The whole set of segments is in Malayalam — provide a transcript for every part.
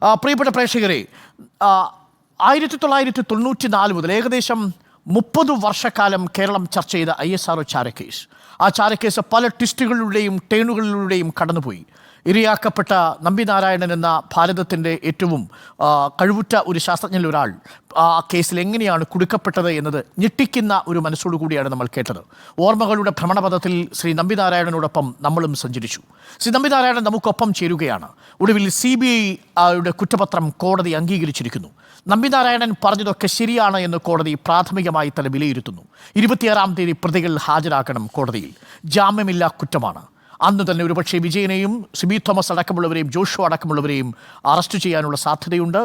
പ്രിയപ്പെട്ട പ്രേക്ഷകരെ, 1994 മുതൽ ഏകദേശം 30 വർഷക്കാലം കേരളം ചർച്ച ചെയ്ത ISRO ചാരക്കേസ്. ആ ചാരക്കേസ് പല ട്വിസ്റ്റുകളിലൂടെയും ടേണുകളിലൂടെയും കടന്നുപോയി. ഇരയാക്കപ്പെട്ട നമ്പിനാരായണൻ എന്ന ഭാരതത്തിൻ്റെ ഏറ്റവും കഴിവുറ്റ ഒരു ശാസ്ത്രജ്ഞനിൽ ഒരാൾ ആ കേസിൽ എങ്ങനെയാണ് കുടുക്കപ്പെട്ടത് എന്നത് ഞെട്ടിക്കുന്ന ഒരു മനസ്സോടുകൂടിയാണ് നമ്മൾ കേട്ടത്. ഓർമ്മകളുടെ ഭ്രമണപഥത്തിൽ ശ്രീ നമ്പിനാരായണനോടൊപ്പം നമ്മളും സഞ്ചരിച്ചു. ശ്രീ നമ്പിനാരായണൻ നമുക്കൊപ്പം ചേരുകയാണ്. ഒടുവിൽ CBI കുറ്റപത്രം കോടതി അംഗീകരിച്ചിരിക്കുന്നു. നമ്പിനാരായണൻ പറഞ്ഞതൊക്കെ ശരിയാണ് എന്ന് കോടതി പ്രാഥമികമായി തന്നെ വിലയിരുത്തുന്നു. 26-ാം തീയതി പ്രതികൾ ഹാജരാക്കണം കോടതിയിൽ. ജാമ്യമില്ലാ കുറ്റമാണ്. അന്ന് തന്നെ ഒരുപക്ഷെ വിജയനെയും സിബി തോമസ് അടക്കമുള്ളവരെയും ജോഷുവ അടക്കമുള്ളവരെയും അറസ്റ്റ് ചെയ്യാനുള്ള സാധ്യതയുണ്ട്,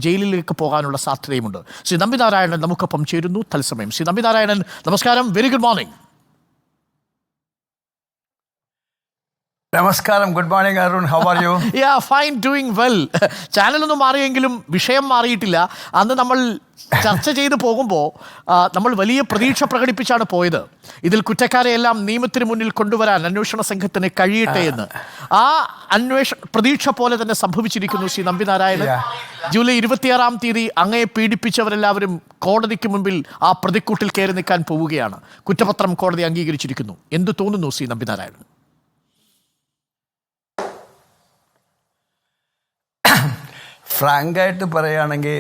ജയിലിലേക്ക് പോകാനുള്ള സാധ്യതയുമുണ്ട്. ശ്രീ നമ്പിനാരായണൻ നമുക്കൊപ്പം ചേരുന്നു തത്സമയം. ശ്രീ നമ്പിനാരായണൻ, നമസ്കാരം. Very good morning. നമസ്കാരം. Good morning Arun. How are you? Fine, doing well. ചാനലൊന്നും മാറിയെങ്കിലും വിഷയം മാറിയിട്ടില്ല. അന്ന് നമ്മൾ ചർച്ച ചെയ്ത് പോകുമ്പോൾ നമ്മൾ വലിയ പ്രതീക്ഷ പ്രകടിപ്പിച്ചാണ് പോയത്. ഇതിൽ കുറ്റക്കാരെ എല്ലാം നിയമത്തിന് മുന്നിൽ കൊണ്ടുവരാൻ അന്വേഷണ സംഘത്തിന് കഴിയട്ടെ എന്ന്. ആ പ്രതീക്ഷ പോലെ തന്നെ സംഭവിച്ചിരിക്കുന്നു. ശ്രീ നമ്പിനാരായണൻ, ജൂലൈ 26-ാം തീയതി അങ്ങയെ പീഡിപ്പിച്ചവരെല്ലാവരും കോടതിക്ക് മുമ്പിൽ ആ പ്രതിക്കൂട്ടിൽ കയറി നിൽക്കാൻ പോവുകയാണ്. കുറ്റപത്രം കോടതി അംഗീകരിച്ചിരിക്കുന്നു. എന്ത് തോന്നുന്നു ശ്രീ നമ്പിനാരായണൻ? ഫ്രാങ്കായിട്ട് പറയുകയാണെങ്കിൽ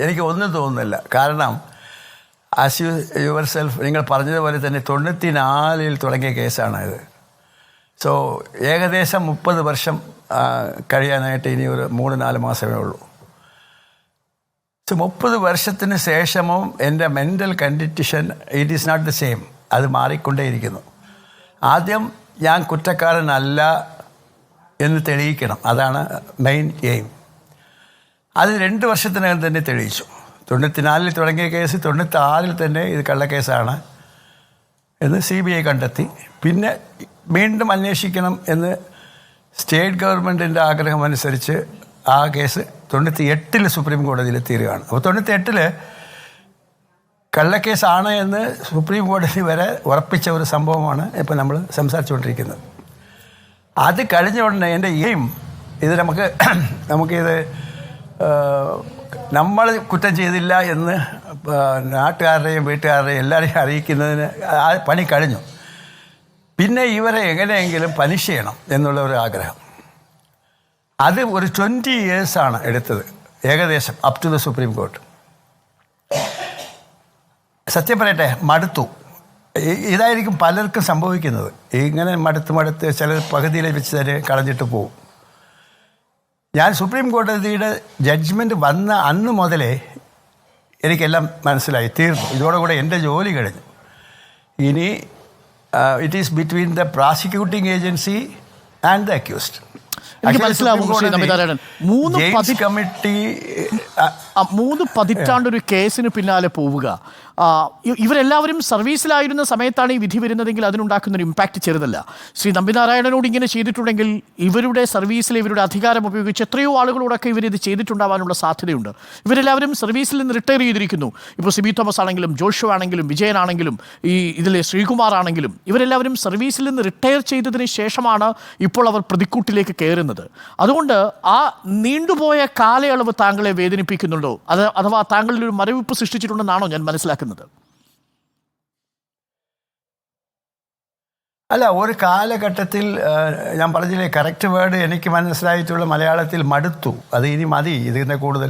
എനിക്ക് ഒന്നും തോന്നുന്നില്ല. കാരണം ആസ് യുവർ സെൽഫ് നിങ്ങൾ പറഞ്ഞതുപോലെ തന്നെ 94-ൽ തുടങ്ങിയ കേസാണ് ഇത്. സോ ഏകദേശം 30 വർഷം കഴിയാനായിട്ട് ഇനി ഒരു 3-4 മാസമേ ഉള്ളൂ. സോ 30 വർഷത്തിന് ശേഷവും എൻ്റെ mental condition it is not the same. അത് മാറിക്കൊണ്ടേയിരിക്കുന്നു. ആദ്യം ഞാൻ കുറ്റക്കാരനല്ല എന്ന് തെളിയിക്കണം. അതാണ് മെയിൻ എയിം. അത് 2 വർഷത്തിനകം തന്നെ തെളിയിച്ചു. 94-ൽ തുടങ്ങിയ കേസ് 96-ൽ തന്നെ ഇത് കള്ളക്കേസാണ് എന്ന് CBI കണ്ടെത്തി. പിന്നെ വീണ്ടും അന്വേഷിക്കണം എന്ന് സ്റ്റേറ്റ് ഗവൺമെൻറ്റിൻ്റെ ആഗ്രഹമനുസരിച്ച് ആ കേസ് 98-ൽ സുപ്രീം കോടതിയിൽ തീരുകയാണ്. അപ്പോൾ 98-ൽ കള്ളക്കേസാണ് എന്ന് സുപ്രീം കോടതി വരെ ഉറപ്പിച്ച ഒരു സംഭവമാണ് ഇപ്പോൾ നമ്മൾ സംസാരിച്ചുകൊണ്ടിരിക്കുന്നത്. അത് കഴിഞ്ഞ ഉടനെ എൻ്റെ എയിം ഇത് നമുക്കിത് നമ്മൾ കുറ്റം ചെയ്തില്ല എന്ന് നാട്ടുകാരുടെയും വീട്ടുകാരുടെയും എല്ലാവരെയും അറിയിക്കുന്നതിന് ആ പണി കഴിഞ്ഞു. പിന്നെ ഇവരെ എങ്ങനെയെങ്കിലും പനിഷ് ചെയ്യണം എന്നുള്ള ഒരു ആഗ്രഹം. അത് ഒരു 20 years എടുത്തത് ഏകദേശം up to the supreme court. സത്യം പറയട്ടെ, മടുത്തു. ഇതായിരിക്കും പലർക്കും സംഭവിക്കുന്നത്. ഇങ്ങനെ മടുത്ത് ചില പകുതിയിൽ വെച്ച് തന്നെ കളഞ്ഞിട്ട് പോകും. ഞാൻ സുപ്രീം കോടതിയുടെ ജഡ്ജ്മെൻറ്റ് വന്ന അന്ന് മുതലേ എനിക്കെല്ലാം മനസ്സിലായി, തീർന്നു. ഇതോടുകൂടെ എൻ്റെ ജോലി കഴിഞ്ഞു. ഇനി it is between the prosecuting agency and the accused. Committee 3 പതിറ്റാണ്ടൊരു കേസിന് പിന്നാലെ പോവുക. ഇവരെല്ലാവരും സർവീസിലായിരുന്ന സമയത്താണ് ഈ വിധി വരുന്നതെങ്കിൽ അതിനുണ്ടാക്കുന്നൊരു ഇമ്പാക്റ്റ് ചെറുതല്ല. ശ്രീ നമ്പിനാരായണനോട് ഇങ്ങനെ ചെയ്തിട്ടുണ്ടെങ്കിൽ ഇവരുടെ സർവീസിലെ ഇവരുടെ അധികാരം ഉപയോഗിച്ച് എത്രയോ ആളുകളോടൊക്കെ ഇവരിത് ചെയ്തിട്ടുണ്ടാവാനുള്ള സാധ്യതയുണ്ട്. ഇവരെല്ലാവരും സർവീസിൽ നിന്ന് റിട്ടയർ ചെയ്തിരിക്കുന്നു. ഇപ്പോൾ സിബി തോമസ് ആണെങ്കിലും ജോഷു ആണെങ്കിലും വിജയനാണെങ്കിലും ഇതിലെ ശ്രീകുമാർ ആണെങ്കിലും ഇവരെല്ലാവരും സർവീസിൽ നിന്ന് റിട്ടയർ ചെയ്തതിന് ശേഷമാണ് ഇപ്പോൾ അവർ പ്രതിക്കൂട്ടിലേക്ക് കയറുന്നത്. അതുകൊണ്ട് ആ നീണ്ടുപോയ കാലയളവ് താങ്കളെ വേദനിപ്പിക്കുന്നുണ്ടോ? അഥവാ താങ്കളിൽ ഒരു മരവിപ്പ് സൃഷ്ടിച്ചിട്ടുണ്ടെന്നാണോ ഞാൻ മനസ്സിലാക്കുന്നത്? അല്ല, ഒരു കാലഘട്ടത്തിൽ ഞാൻ പറഞ്ഞില്ലേ, കറക്റ്റ് വേർഡ് എനിക്ക് മനസ്സിലായിട്ടുള്ള മലയാളത്തിൽ മടുത്തു. അത് ഇനി മതി, ഇതിൻ്റെ കൂടുതൽ.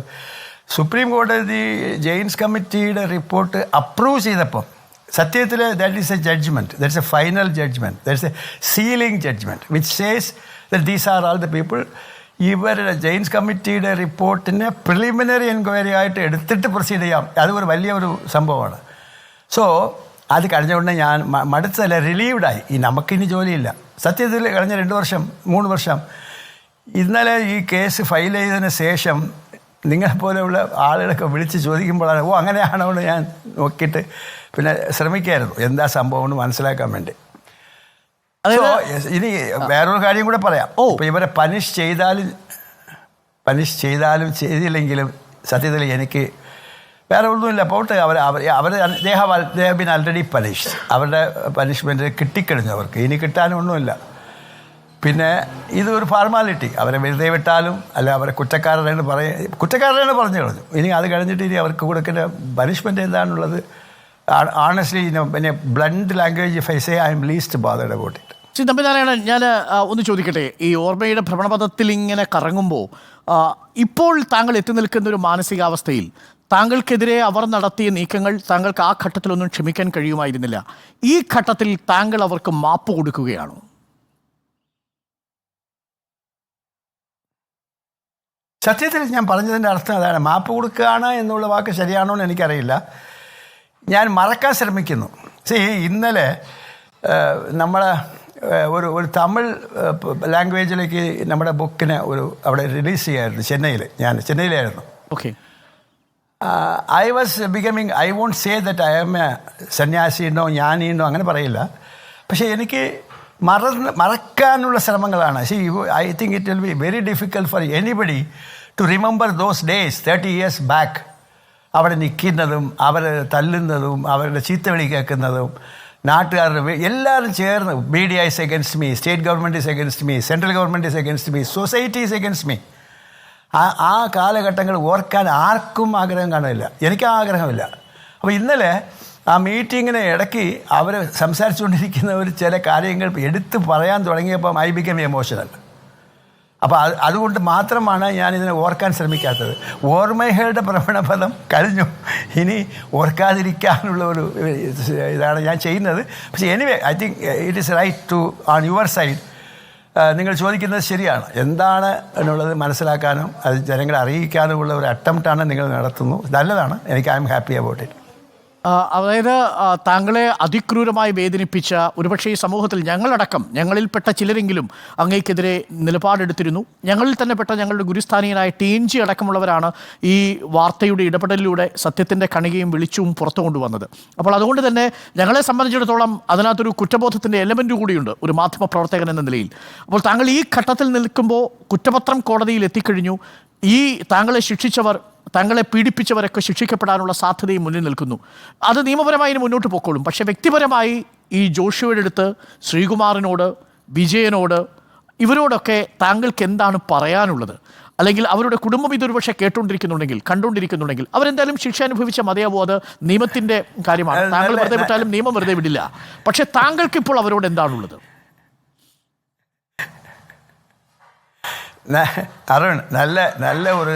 സുപ്രീം കോടതി ജെയിൻസ് കമ്മിറ്റിയുടെ റിപ്പോർട്ട് അപ്രൂവ് ചെയ്തപ്പം സത്യത്തിൽ that is a judgment, that's a final judgment, that's a sealing judgment which says that these are all the people. ഇവരുടെ ജെയിൻസ് കമ്മിറ്റിയുടെ റിപ്പോർട്ടിനെ പ്രിലിമിനറി എൻക്വയറി ആയിട്ട് എടുത്തിട്ട് പ്രൊസീഡ് ചെയ്യാം. അത് ഒരു വലിയൊരു സംഭവമാണ്. സോ അത് കഴിഞ്ഞ ഉടനെ ഞാൻ മടുത്തല്ല, റിലീവ്ഡായി. നമുക്കിനി ജോലിയില്ല. സത്യത്തിൽ കഴിഞ്ഞ 2 വർഷം 3 വർഷം ഇന്നലെ ഈ കേസ് ഫയൽ ചെയ്തതിന് ശേഷം നിങ്ങളെപ്പോലെയുള്ള ആളുകളൊക്കെ വിളിച്ച് ചോദിക്കുമ്പോഴാണ് അങ്ങനെയാണോ എന്ന് ഞാൻ നോക്കിയിട്ട് പിന്നെ ശ്രമിക്കായിരുന്നു എന്താ സംഭവം എന്ന് മനസ്സിലാക്കാൻ വേണ്ടി. ഇനി വേറൊരു കാര്യം കൂടെ പറയാം. ഇപ്പം ഇവരെ പനിഷ് ചെയ്താലും ചെയ്തില്ലെങ്കിലും സത്യത്തിൽ എനിക്ക് വേറെ ഒന്നുമില്ല. പോട്ടെ, അവർ ബിൻ ആൾറെഡി പനിഷ്ഡ്. അവരുടെ പനിഷ്മെൻറ്റ് കിട്ടിക്കഴിഞ്ഞു. അവർക്ക് ഇനി കിട്ടാനൊന്നുമില്ല. പിന്നെ ഇതൊരു ഫോർമാലിറ്റി. അവരെ വെറുതെ വിട്ടാലും അല്ല അവരെ കുറ്റക്കാരനാണ് പറഞ്ഞു കളഞ്ഞു. ഇനി അത് കഴിഞ്ഞിട്ട് ഇനി അവർക്ക് കൊടുക്കേണ്ട പനിഷ്മെൻറ്റ് എന്താണുള്ളത്? ഓണസ്റ്റ്ലി പിന്നെ blunt language if I say I M least bothered about it. Shri Nambi Narayanan, ഞാൻ ഒന്ന് ചോദിക്കട്ടെ, ഈ ഓർമ്മയുടെ ഭ്രമണപഥത്തിൽ ഇങ്ങനെ കറങ്ങുമ്പോൾ ഇപ്പോൾ താങ്കൾ എത്തി നിൽക്കുന്ന ഒരു മാനസികാവസ്ഥയിൽ താങ്കൾക്കെതിരെ അവർ നടത്തിയ നീക്കങ്ങൾ താങ്കൾക്ക് ആ ഘട്ടത്തിലൊന്നും ക്ഷമിക്കാൻ കഴിയുമായിരുന്നില്ല. ഈ ഘട്ടത്തിൽ താങ്കൾ അവർക്ക് മാപ്പ് കൊടുക്കുകയാണോ? സത്യത്തിൽ ഞാൻ പറഞ്ഞതിൻ്റെ അർത്ഥം അതാണ്. മാപ്പ് കൊടുക്കുകയാണ് എന്നുള്ള വാക്ക് ശരിയാണോ എന്ന് എനിക്കറിയില്ല. ഞാൻ മറക്കാൻ ശ്രമിക്കുന്നു. ഇന്നലെ നമ്മളെ ഒരു തമിഴ് ലാംഗ്വേജിലേക്ക് നമ്മുടെ ബുക്കിനെ അവിടെ റിലീസ് ചെയ്യായിരുന്നു ചെന്നൈയിലായിരുന്നു. Okay. I was becoming, I won't say that I am a സന്യാസിയുണ്ടോ ജ്ഞാനിയുണ്ടോ അങ്ങനെ പറയില്ല. പക്ഷേ എനിക്ക് മറക്കാനുള്ള ശ്രമങ്ങളാണ്. I think it will be very difficult for anybody to remember those days 30 years back. അവിടെ നിൽക്കുന്നതും അവർ തല്ലുന്നതും അവരുടെ ചീത്തവിളി കേൾക്കുന്നതും നാട്ടുകാരുടെ എല്ലാവരും ചേർന്ന് BDI is against me, state government is against me, central government is against me, society is against me. ആ കാലഘട്ടങ്ങൾ ഓർക്കാൻ ആർക്കും ആഗ്രഹം കാണില്ല. എനിക്ക് ആ ആഗ്രഹമില്ല. അപ്പോൾ ഇന്നലെ ആ മീറ്റിങ്ങിന് ഇടയ്ക്ക് അവർ സംസാരിച്ചുകൊണ്ടിരിക്കുന്ന ചില കാര്യങ്ങൾ എടുത്ത് പറയാൻ തുടങ്ങിയപ്പം ഐ ബിക്കം എമോഷണൽ. അപ്പോൾ അതുകൊണ്ട് മാത്രമാണ് ഞാനിതിനെ ഓർക്കാൻ ശ്രമിക്കാത്തത്. ഓർമ്മകളുടെ ഭ്രമണപഥം കഴിഞ്ഞു, ഇനി ഓർക്കാതിരിക്കാനുള്ള ഇതാണ് ഞാൻ ചെയ്യുന്നത്. പക്ഷേ anyway I think it is right to on your side. നിങ്ങൾ ചോദിക്കുന്നത് ശരിയാണ്. എന്താണ് എന്നുള്ളത് മനസ്സിലാക്കാനും അത് ജനങ്ങളെ അറിയിക്കാനുമുള്ള ഒരു അറ്റംപ്റ്റാണ് നിങ്ങൾ നടത്തുന്നു. നല്ലതാണ്. എനിക്ക് I am happy about it. അതായത് താങ്കളെ അതിക്രൂരമായി വേദനിപ്പിച്ച ഒരുപക്ഷെ ഈ സമൂഹത്തിൽ ഞങ്ങളിൽപ്പെട്ട ചിലരെങ്കിലും അങ്ങേക്കെതിരെ നിലപാടെടുത്തിരുന്നു. ഞങ്ങളിൽ തന്നെ പെട്ട ഞങ്ങളുടെ ഗുരുസ്ഥാനീയനായ TNG അടക്കമുള്ളവരാണ് ഈ വാർത്തയുടെ ഇടപെടലിലൂടെ സത്യത്തിൻ്റെ കണികയും വെളിച്ചവും പുറത്തു കൊണ്ടുവന്നത്. അപ്പോൾ അതുകൊണ്ട് തന്നെ ഞങ്ങളെ സംബന്ധിച്ചിടത്തോളം അതിനകത്തൊരു കുറ്റബോധത്തിൻ്റെ എലമെൻ്റ് കൂടിയുണ്ട് ഒരു മാധ്യമപ്രവർത്തകൻ എന്ന നിലയിൽ. അപ്പോൾ താങ്കൾ ഈ ഘട്ടത്തിൽ നിൽക്കുമ്പോൾ കുറ്റപത്രം കോടതിയിൽ എത്തിക്കഴിഞ്ഞു. ഈ താങ്കളെ ശിക്ഷിച്ചവർ, താങ്കളെ പീഡിപ്പിച്ചവരൊക്കെ ശിക്ഷിക്കപ്പെടാനുള്ള സാധ്യതയും മുന്നിൽ നിൽക്കുന്നു. അത് നിയമപരമായി മുന്നോട്ട് പോയിക്കോളും. പക്ഷേ വ്യക്തിപരമായി ഈ ജോഷുവയുടെ അടുത്ത്, ശ്രീകുമാറിനോട്, വിജയനോട്, ഇവരോടൊക്കെ താങ്കൾക്ക് എന്താണ് പറയാനുള്ളത്? അല്ലെങ്കിൽ അവരുടെ കുടുംബം ഇതൊരു പക്ഷേ കണ്ടുകൊണ്ടിരിക്കുന്നുണ്ടെങ്കിൽ അവരെന്തായാലും ശിക്ഷ അനുഭവിച്ച മതിയാവോ? അത് നിയമത്തിൻ്റെ കാര്യമാണ്. താങ്കൾ വെറുതെ വിട്ടാലും നിയമം വെറുതെ വിടില്ല. പക്ഷേ താങ്കൾക്കിപ്പോൾ അവരോട് എന്താണുള്ളത്? അരുൺ, നല്ല ഒരു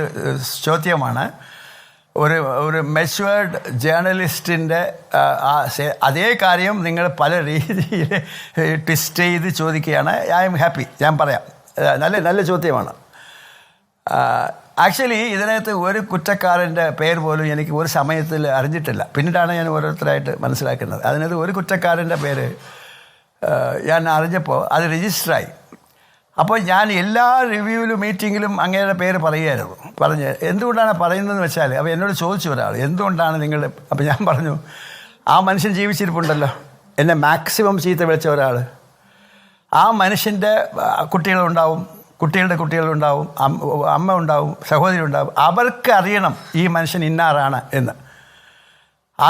ചോദ്യമാണ്. ഒരു മെച്വേർഡ് ജേർണലിസ്റ്റിൻ്റെ അതേ കാര്യം നിങ്ങൾ പല രീതിയിൽ ട്വിസ്റ്റ് ചെയ്ത് ചോദിക്കുകയാണ്. I am happy. ഞാൻ പറയാം, നല്ല ചോദ്യമാണ്. ആക്ച്വലി ഇതിനകത്ത് ഒരു കുറ്റക്കാരൻ്റെ പേര് പോലും എനിക്ക് ഒരു സമയത്തിൽ അറിഞ്ഞിട്ടില്ല. പിന്നീടാണ് ഞാൻ ഓരോരുത്തരായിട്ട് മനസ്സിലാക്കുന്നത്. അതിനകത്ത് ഒരു കുറ്റക്കാരൻ്റെ പേര് ഞാൻ അറിഞ്ഞപ്പോൾ അത് രജിസ്റ്ററായി. അപ്പോൾ ഞാൻ എല്ലാ റിവ്യൂവിലും മീറ്റിങ്ങിലും അങ്ങയുടെ പേര് പറഞ്ഞ് എന്തുകൊണ്ടാണ് പറയുന്നതെന്ന് വെച്ചാൽ, അപ്പോൾ എന്നോട് ചോദിച്ചു ഒരാൾ, എന്തുകൊണ്ടാണ് നിങ്ങൾ? അപ്പോൾ ഞാൻ പറഞ്ഞു, ആ മനുഷ്യൻ ജീവിച്ചിരിപ്പുണ്ടല്ലോ, എന്നെ മാക്സിമം ചീത്ത വിളിച്ച ഒരാൾ. ആ മനുഷ്യൻ്റെ കുട്ടികളുണ്ടാവും, കുട്ടികളുടെ കുട്ടികളുണ്ടാവും, അമ്മ ഉണ്ടാവും, സഹോദരി ഉണ്ടാവും. അവർക്ക് അറിയണം ഈ മനുഷ്യൻ ഇന്നാറാണ് എന്ന്.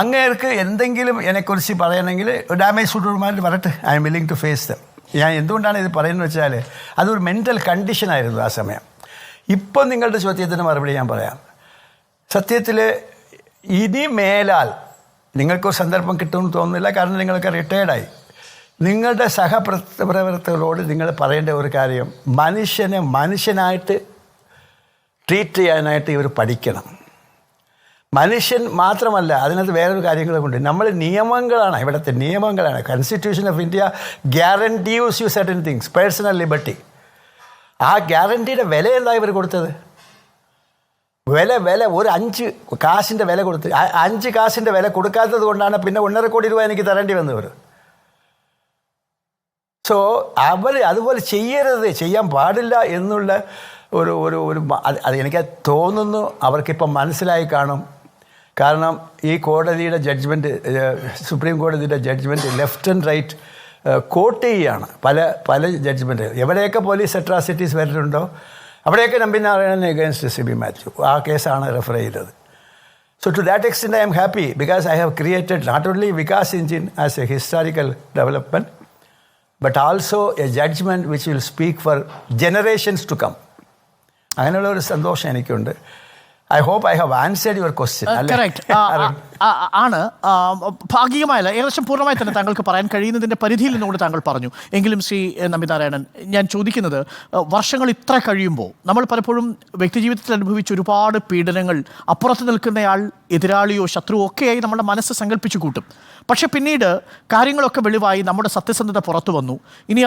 അങ്ങേർക്ക് എന്തെങ്കിലും എന്നെക്കുറിച്ച് പറയണമെങ്കിൽ ഡാമേജ് ഫുഡുമായിട്ട് പറയട്ടെ, I'm willing to face them. ഞാൻ എന്തുകൊണ്ടാണ് ഇത് പറയുന്നത് വെച്ചാൽ, അതൊരു മെൻ്റൽ കണ്ടീഷനായിരുന്നു ആ സമയം. ഇപ്പം നിങ്ങളുടെ ചോദ്യത്തിന് മറുപടി ഞാൻ പറയാം. സത്യത്തിൽ ഇനി മേലാൽ നിങ്ങൾക്കൊരു സന്ദർഭം കിട്ടുമെന്ന് തോന്നുന്നില്ല, കാരണം നിങ്ങളൊക്കെ റിട്ടയർഡായി. നിങ്ങളുടെ സഹപ്രവർത്തകരോട് നിങ്ങൾ പറയേണ്ട ഒരു കാര്യം, മനുഷ്യനെ മനുഷ്യനായിട്ട് ട്രീറ്റ് ചെയ്യാനായിട്ട് ഇവർ പഠിക്കണം. മനുഷ്യൻ മാത്രമല്ല, അതിനകത്ത് വേറൊരു കാര്യങ്ങളുമുണ്ട്. നമ്മൾ നിയമങ്ങളാണ്, ഇവിടുത്തെ നിയമങ്ങളാണ്. Constitution of India guarantees you certain things, personal liberty. ആ ഗ്യാരണ്ടിയുടെ വിലയല്ല ഇവർ കൊടുത്തത്. വില ഒരു 5 കാശിൻ്റെ വില കൊടുത്ത്, 5 കാശിൻ്റെ വില കൊടുക്കാത്തത് കൊണ്ടാണ് പിന്നെ 1.5 കോടി രൂപ എനിക്ക് തരേണ്ടി വന്നവർ. സോ അവർ അതുപോലെ ചെയ്യാൻ പാടില്ല എന്നുള്ള ഒരു അത് എനിക്ക് തോന്നുന്നു അവർക്കിപ്പം മനസ്സിലായി കാണും. കാരണം ഈ കോടതിയുടെ ജഡ്ജ്മെൻറ്റ്, സുപ്രീം കോടതിയുടെ judgment left and right quote ചെയ്യുകയാണ്. പല ജഡ്ജ്മെൻറ്റ് എവിടെയൊക്കെ പോലീസ് അട്രോസിറ്റീസ് വരുന്നുണ്ടോ അവിടെയൊക്കെ നമ്പിനാരായണൻ അഗേൻസ്റ്റ് CB മാത്യു ആ കേസാണ് റെഫർ ചെയ്തത്. So to that extent I am happy because I have created not only Vikas Engine as a historical development, but also a judgment which will speak for generations to come. അങ്ങനെയുള്ള ഒരു സന്തോഷം എനിക്കുണ്ട്. I hope I have answered your question. Correct ആണ്. ഭാഗികമായല്ല, ഏകദേശം പൂർണ്ണമായി തന്നെ താങ്കൾക്ക് പറയാൻ കഴിയുന്നതിൻ്റെ പരിധിയിൽ നിന്നുകൊണ്ട് താങ്കൾ പറഞ്ഞു. എങ്കിലും ശ്രീ നമ്പിനാരായണൻ, ഞാൻ ചോദിക്കുന്നത്, വർഷങ്ങൾ ഇത്ര കഴിയുമ്പോൾ നമ്മൾ പലപ്പോഴും വ്യക്തിജീവിതത്തിൽ അനുഭവിച്ച ഒരുപാട് പീഡനങ്ങൾ അപ്പുറത്ത് നിൽക്കുന്നയാൾ എതിരാളിയോ ശത്രുവോ ഒക്കെയായി നമ്മുടെ മനസ്സ് സങ്കല്പിച്ചു കൂട്ടും. പക്ഷെ പിന്നീട് കാര്യങ്ങളൊക്കെ വെളിവായി, നമ്മുടെ സത്യസന്ധത പുറത്തു വന്നു. ഇനി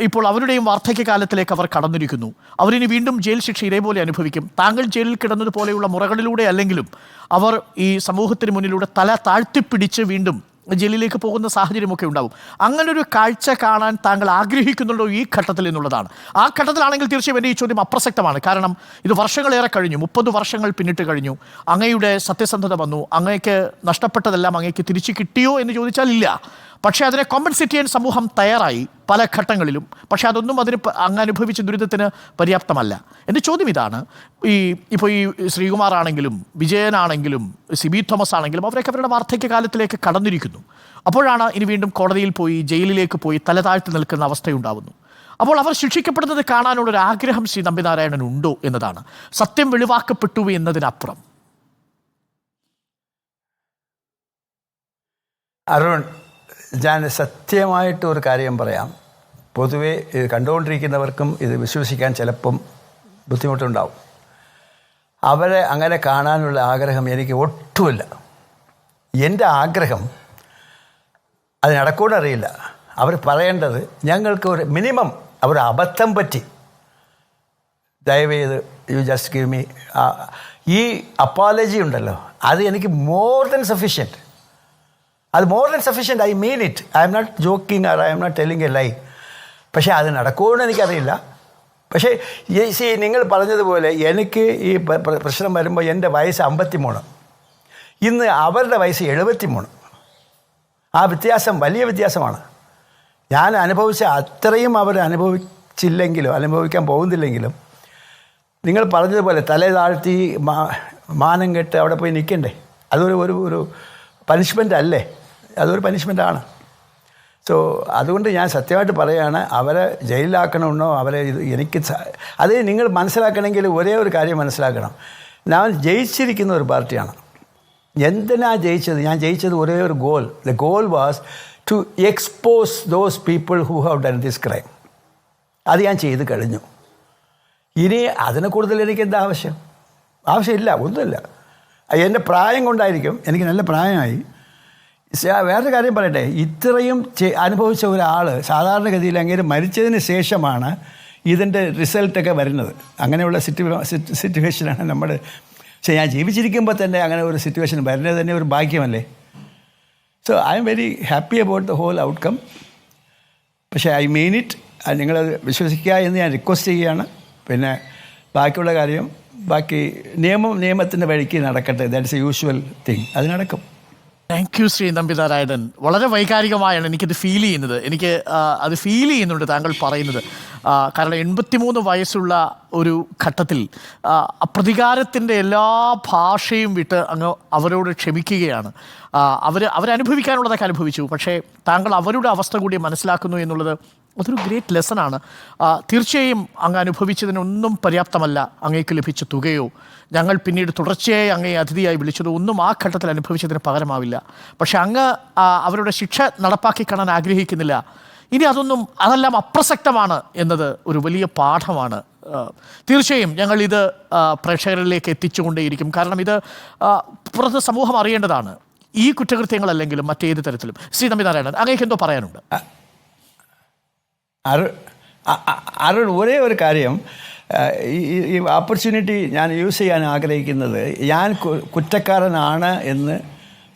ഇപ്പോൾ അവരുടെയും വാർദ്ധക്യകാലത്തിലേക്ക് അവർ കടന്നിരിക്കുന്നു. അവരിനി വീണ്ടും ജയിൽ ശിക്ഷ ഇതേപോലെ അനുഭവിക്കും. താങ്കൾ ജയിലിൽ കിടന്നതുപോലെയുള്ള മുറകളിലൂടെ അല്ലെങ്കിലും അവർ ഈ സമൂഹത്തിന് മുന്നിലൂടെ തല താഴ്ത്തിപ്പിടിച്ച് വീണ്ടും ജയിലിലേക്ക് പോകുന്ന സാഹചര്യമൊക്കെ ഉണ്ടാവും. അങ്ങനൊരു കാഴ്ച കാണാൻ താങ്കൾ ആഗ്രഹിക്കുന്നുണ്ടോ ഈ ഘട്ടത്തിൽ എന്നുള്ളതാണ്. ആ ഘട്ടത്തിലാണെങ്കിൽ തീർച്ചയായും എൻ്റെ ഈ ചോദ്യം അപ്രസക്തമാണ്. കാരണം ഇത് വർഷങ്ങളേറെ കഴിഞ്ഞു, 30 വർഷങ്ങൾ പിന്നിട്ട് കഴിഞ്ഞു. അങ്ങയുടെ സത്യസന്ധത വന്നു. അങ്ങയ്ക്ക് നഷ്ടപ്പെട്ടതെല്ലാം അങ്ങയ്ക്ക് തിരിച്ചു കിട്ടിയോ എന്ന് ചോദിച്ചാൽ ഇല്ല. പക്ഷേ അതിനെ കോമ്പൻസേറ്റ് ചെയ്യാൻ സമൂഹം തയ്യാറായി പല ഘട്ടങ്ങളിലും. പക്ഷേ അതൊന്നും അങ്ങ് അനുഭവിച്ച ദുരിതത്തിന് പര്യാപ്തമല്ല. എൻ്റെ ചോദ്യം ഇതാണ്, ഇപ്പോൾ ഈ ശ്രീകുമാർ ആണെങ്കിലും വിജയനാണെങ്കിലും സിബി തോമസ് ആണെങ്കിലും അവരൊക്കെ അവരുടെ വാർദ്ധക്യകാലത്തിലേക്ക് കടന്നിരിക്കുന്നു. അപ്പോഴാണ് ഇനി വീണ്ടും കോടതിയിൽ പോയി ജയിലിലേക്ക് പോയി തല താഴ്ത്തി നിൽക്കുന്ന അവസ്ഥയുണ്ടാവുന്നു. അപ്പോൾ അവർ ശിക്ഷിക്കപ്പെടുന്നത് കാണാനുള്ളൊരു ആഗ്രഹം ശ്രീ നമ്പിനാരായണൻ ഉണ്ടോ എന്നതാണ്. സത്യം വെളിവാക്കപ്പെട്ടു എന്നതിനപ്പുറം. അരുൺ, ഞാൻ സത്യമായിട്ട് ഒരു കാര്യം പറയാം. പൊതുവെ ഇത് കണ്ടുകൊണ്ടിരിക്കുന്നവർക്കും ഇത് വിശ്വസിക്കാൻ ചിലപ്പം ബുദ്ധിമുട്ടുണ്ടാവും. അവരെ അങ്ങനെ കാണാനുള്ള ആഗ്രഹം എനിക്ക് ഒട്ടുമില്ല. എൻ്റെ ആഗ്രഹം അത് നടക്കൂടെ അറിയില്ല. അവർ പറയേണ്ടത്, ഞങ്ങൾക്ക് ഒരു മിനിമം അവർ അബദ്ധം പറ്റി, ദയവേത് യു ജസ്റ്റ് ഗിവ് മീ, ഈ അപ്പോളജി ഉണ്ടല്ലോ, അത് എനിക്ക് മോർ ദൻ സഫിഷ്യൻറ്റ്. അത് more than sufficient. I mean it. I'm not joking or I'm not telling a lie. പക്ഷേ അത് നടക്കുമെന്ന് എനിക്കറിയില്ല. പക്ഷേ നിങ്ങൾ പറഞ്ഞതുപോലെ എനിക്ക് ഈ പ്രശ്നം വരുമ്പോൾ എൻ്റെ വയസ്സ് 53, ഇന്ന് അവരുടെ വയസ്സ് 73. ആ വ്യത്യാസം വലിയ വ്യത്യാസമാണ്. ഞാൻ അനുഭവിച്ച അത്രയും അവർ അനുഭവിച്ചില്ലെങ്കിലും അനുഭവിക്കാൻ പോകുന്നില്ലെങ്കിലും നിങ്ങൾ പറഞ്ഞതുപോലെ തല താഴ്ത്തി മാനം കെട്ട് അവിടെ പോയി നിൽക്കണ്ടേ? അതൊരു ഒരു പനിഷ്മെൻ്റ് അല്ലേ? അതൊരു പനിഷ്മെൻ്റാണ്. സോ അതുകൊണ്ട് ഞാൻ സത്യമായിട്ട് പറയുകയാണ്, അവരെ ജയിലിലാക്കണമെന്നോ അവരെ എനിക്ക് അത് നിങ്ങൾ മനസ്സിലാക്കണമെങ്കിൽ ഒരേ ഒരു കാര്യം മനസ്സിലാക്കണം. ഞാൻ ജയിച്ചിരിക്കുന്ന ഒരു പാർട്ടിയാണ്. എന്തിനാ ജയിച്ചത്? ഞാൻ ജയിച്ചത് ഒരേ ഒരു goal. The goal was to expose those people who have done this crime. അത് ഞാൻ ചെയ്ത് കഴിഞ്ഞു. ഇനി അതിനെ കൂടുതൽ എനിക്ക് എന്താ ആവശ്യമില്ല, ഒന്നുമില്ല. എൻ്റെ പ്രായം കൊണ്ടായിരിക്കും, എനിക്ക് നല്ല പ്രായമായി. വേറൊരു കാര്യം പറയട്ടെ, ഇത്രയും അനുഭവിച്ച ഒരാൾ സാധാരണഗതിയിൽ അങ്ങനെ മരിച്ചതിന് ശേഷമാണ് ഇതിൻ്റെ റിസൾട്ടൊക്കെ വരുന്നത്. അങ്ങനെയുള്ള സിറ്റുവേഷനാണ് നമ്മുടെ. പക്ഷേ ഞാൻ ജീവിച്ചിരിക്കുമ്പോൾ തന്നെ അങ്ങനെ ഒരു സിറ്റുവേഷൻ വരുന്നത് തന്നെ ഒരു ഭാഗ്യമല്ലേ? So I am very happy about the whole outcome. പക്ഷേ ഐ മീൻ ഇറ്റ്. നിങ്ങളത് വിശ്വസിക്കുക എന്ന് ഞാൻ റിക്വസ്റ്റ് ചെയ്യുകയാണ്. പിന്നെ ബാക്കിയുള്ള കാര്യം നിയമത്തിൻ്റെ വഴിക്ക് നടക്കട്ടെ. That's A usual thing. അത് നടക്കും. Thank you Shri Nambi Narayanan. വളരെ വൈകാരികമായാണ് എനിക്കത് ഫീൽ ചെയ്യുന്നത്. എനിക്ക് അത് ഫീൽ ചെയ്യുന്നുണ്ട് താങ്കൾ പറയുന്നത്. കാരണം 83 വയസ്സുള്ള ഒരു ഘട്ടത്തിൽ പ്രതികാരത്തിൻ്റെ എല്ലാ ഭാഷയും വിട്ട് അങ്ങ് അവരോട് ക്ഷമിക്കുകയാണ്. അവരനുഭവിക്കാനുള്ളതൊക്കെ അനുഭവിച്ചു. പക്ഷേ താങ്കൾ അവരുടെ അവസ്ഥ കൂടി മനസ്സിലാക്കുന്നു എന്നുള്ളത് അതൊരു ഗ്രേറ്റ് ലെസണാണ്. തീർച്ചയായും അങ്ങ് അനുഭവിച്ചതിനൊന്നും പര്യാപ്തമല്ല അങ്ങേക്ക് ലഭിച്ച തുകയോ ഞങ്ങൾ പിന്നീട് തുടർച്ചയായി അങ്ങയെ അതിഥിയായി വിളിച്ചതോ ഒന്നും ആ ഘട്ടത്തിൽ അനുഭവിച്ചതിന് പകരമാവില്ല. പക്ഷെ അങ്ങ് അവരുടെ ശിക്ഷ നടപ്പാക്കി കാണാൻ ആഗ്രഹിക്കുന്നില്ല. ഇനി അതെല്ലാം അപ്രസക്തമാണ് എന്നത് ഒരു വലിയ പാഠമാണ്. തീർച്ചയായും ഞങ്ങളിത് പ്രേക്ഷകരിലേക്ക് എത്തിച്ചുകൊണ്ടേയിരിക്കും. കാരണം ഇത് പുറത്ത് സമൂഹം അറിയേണ്ടതാണ്. ഈ കുറ്റകൃത്യങ്ങളല്ലെങ്കിലും മറ്റേത് തരത്തിലും. ശ്രീ നമ്പിനാരായണൻ, അങ്ങേക്ക് എന്തോ പറയാനുണ്ട്? അരുൺ, ഒരേ ഒരു കാര്യം, ഈ ഓപ്പർച്യൂണിറ്റി ഞാൻ യൂസ് ചെയ്യാൻ ആഗ്രഹിക്കുന്നത്, ഞാൻ കുറ്റക്കാരനാണ് എന്ന്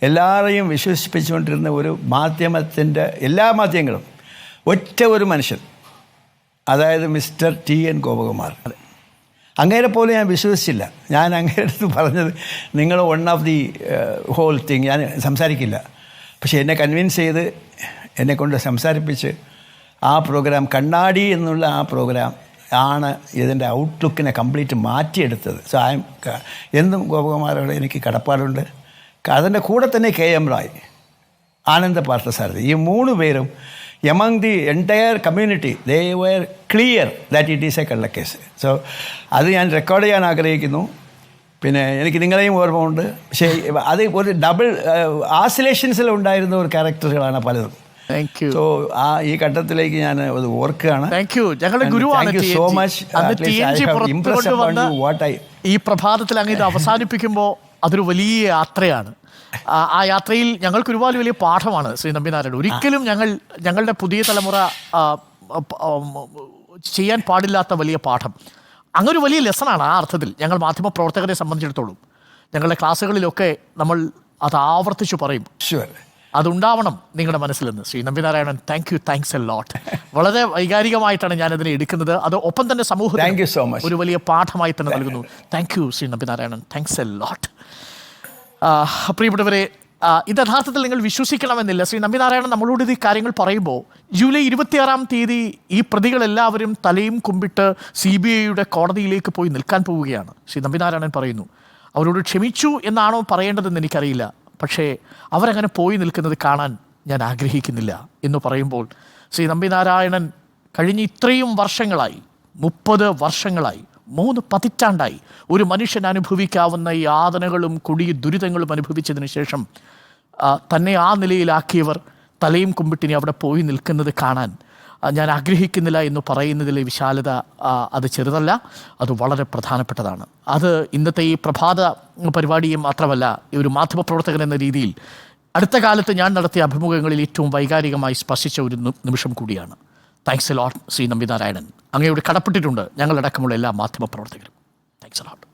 എല്ലാവരെയും വിശ്വസിപ്പിച്ചുകൊണ്ടിരുന്ന ഒരു മാധ്യമത്തിൻ്റെ എല്ലാ മാധ്യമങ്ങളും ഒറ്റ ഒരു മനുഷ്യൻ, അതായത് മിസ്റ്റർ ടി.എൻ. ഗോപകുമാർ, അങ്ങേരെ പോലെ ഞാൻ വിശ്വസിച്ചില്ല. ഞാൻ അങ്ങേരെ അടുത്ത് പറഞ്ഞത്, നിങ്ങൾ one of the whole thing, ഞാൻ സംസാരിക്കില്ല. പക്ഷേ എന്നെ കൺവിൻസ് ചെയ്ത് എന്നെക്കൊണ്ട് സംസാരിപ്പിച്ച് ആ പ്രോഗ്രാം, കണ്ണാടി എന്നുള്ള ആ പ്രോഗ്രാം ആണ് ഇതിൻ്റെ ഔട്ട്ലുക്കിനെ കംപ്ലീറ്റ് മാറ്റിയെടുത്തത്. സോ എന്നും ഗോപകുമാരോട് എനിക്ക് കടപ്പാടുണ്ട്. അതിൻ്റെ കൂടെ തന്നെ കെ.എം. റായ്, ആനന്ദ പാർത്ഥസാരഥി, ഈ 3 പേരും among the entire community, they were clear that it is a കള്ളക്കേസ്. സോ അത് ഞാൻ റെക്കോർഡ് ചെയ്യാൻ ആഗ്രഹിക്കുന്നു. പിന്നെ എനിക്ക് നിങ്ങളെയും ഓർമ്മയുണ്ട്. പക്ഷേ അത് ഒരു ഡബിൾ ആസിലേഷൻസിൽ ഉണ്ടായിരുന്ന ഒരു ക്യാരക്ടറുകളാണ് പലതും. Thank you. സോ ഈ ഘട്ടത്തിലേക്ക് ഞാൻ അത് ഓർക്കുകയാണ്. Thank you. ഞങ്ങളുടെ ഗുരുവാണ് താങ്ക് യു സോ മച്ച്. ഈ പ്രഭാതത്തിൽ അങ്ങ് ഇത് അവസാനിപ്പിക്കുമ്പോൾ അതൊരു വലിയ യാത്രയാണ്. ആ യാത്രയിൽ ഞങ്ങൾക്ക് ഒരുപാട് വലിയ പാഠമാണ് ശ്രീ നമ്പിനാരായണൻ. ഒരിക്കലും ഞങ്ങളുടെ പുതിയ തലമുറ ചെയ്യാൻ പാടില്ലാത്ത വലിയ പാഠം, അങ്ങനൊരു വലിയ ലെസണാണ്. ആ അർത്ഥത്തിൽ ഞങ്ങൾ മാധ്യമപ്രവർത്തകരെ സംബന്ധിച്ചിടത്തോളം ഞങ്ങളുടെ ക്ലാസ്സുകളിലൊക്കെ നമ്മൾ അത് ആവർത്തിച്ചു പറയും. ഷുവർ, അതുണ്ടാവണം നിങ്ങളുടെ മനസ്സിലെന്ന്. Shri Nambi Narayanan, thank you, thanks a lot. വളരെ വൈകാരികമായിട്ടാണ് ഞാനതിനെ എടുക്കുന്നത്. അത് ഒപ്പം തന്നെ സമൂഹത്തിന് ഒരു വലിയ പാഠമായി തന്നെ നൽകുന്നു. Thank you Shri Nambi Narayanan, thanks a ലോട്ട്. പ്രിയപ്പെട്ടവരെ, ഇത് യഥാർത്ഥത്തിൽ നിങ്ങൾ വിശ്വസിക്കണമെന്നില്ല. ശ്രീ നമ്പിനാരായണൻ നമ്മളോട് ഈ കാര്യങ്ങൾ പറയുമ്പോൾ ജൂലൈ 26-ാം തീയതി ഈ പ്രതികളെല്ലാവരും തലയും കുമ്പിട്ട് CBIയുടെ കോടതിയിലേക്ക് പോയി നിൽക്കാൻ പോവുകയാണ്. ശ്രീ നമ്പിനാരായണൻ പറയുന്നു, അവരോട് ക്ഷമിച്ചു എന്നാണോ പറയേണ്ടതെന്ന് എനിക്കറിയില്ല, പക്ഷേ അവരങ്ങനെ പോയി നിൽക്കുന്നത് കാണാൻ ഞാൻ ആഗ്രഹിക്കുന്നില്ല എന്ന് പറയുമ്പോൾ ശ്രീ നമ്പിനാരായണൻ കഴിഞ്ഞ ഇത്രയും വർഷങ്ങളായി, 30 വർഷങ്ങളായി, 3 പതിറ്റാണ്ടായി ഒരു മനുഷ്യൻ അനുഭവിക്കാവുന്ന യാതനകളും കൊടിയ ദുരിതങ്ങളും അനുഭവിച്ചതിന് ശേഷം തന്നെ ആ നിലയിലാക്കിയവർ തലയും കുമ്പിട്ടിനി അവിടെ പോയി നിൽക്കുന്നത് കാണാൻ ഞാൻ ആഗ്രഹിക്കുന്നില്ല എന്ന് പറയുന്നതിലെ വിശാലത അത് ചെറുതല്ല, അത് വളരെ പ്രധാനപ്പെട്ടതാണ്. അത് ഇന്നത്തെ ഈ പ്രഭാത പരിപാടിയും മാത്രമല്ല, ഈ ഒരു മാധ്യമപ്രവർത്തകൻ എന്ന രീതിയിൽ അടുത്ത കാലത്ത് ഞാൻ നടത്തിയ അഭിമുഖങ്ങളിൽ ഏറ്റവും വൈകാരികമായി സ്പർശിച്ച ഒരു നിമിഷം കൂടിയാണ്. താങ്ക്സ് എ ലോട്ട് ശ്രീ നമ്പിനാരായണൻ. അങ്ങയോട് കടപ്പെട്ടിട്ടുണ്ട് ഞങ്ങളടക്കമുള്ള എല്ലാ മാധ്യമപ്രവർത്തകരും. Thanks a lot.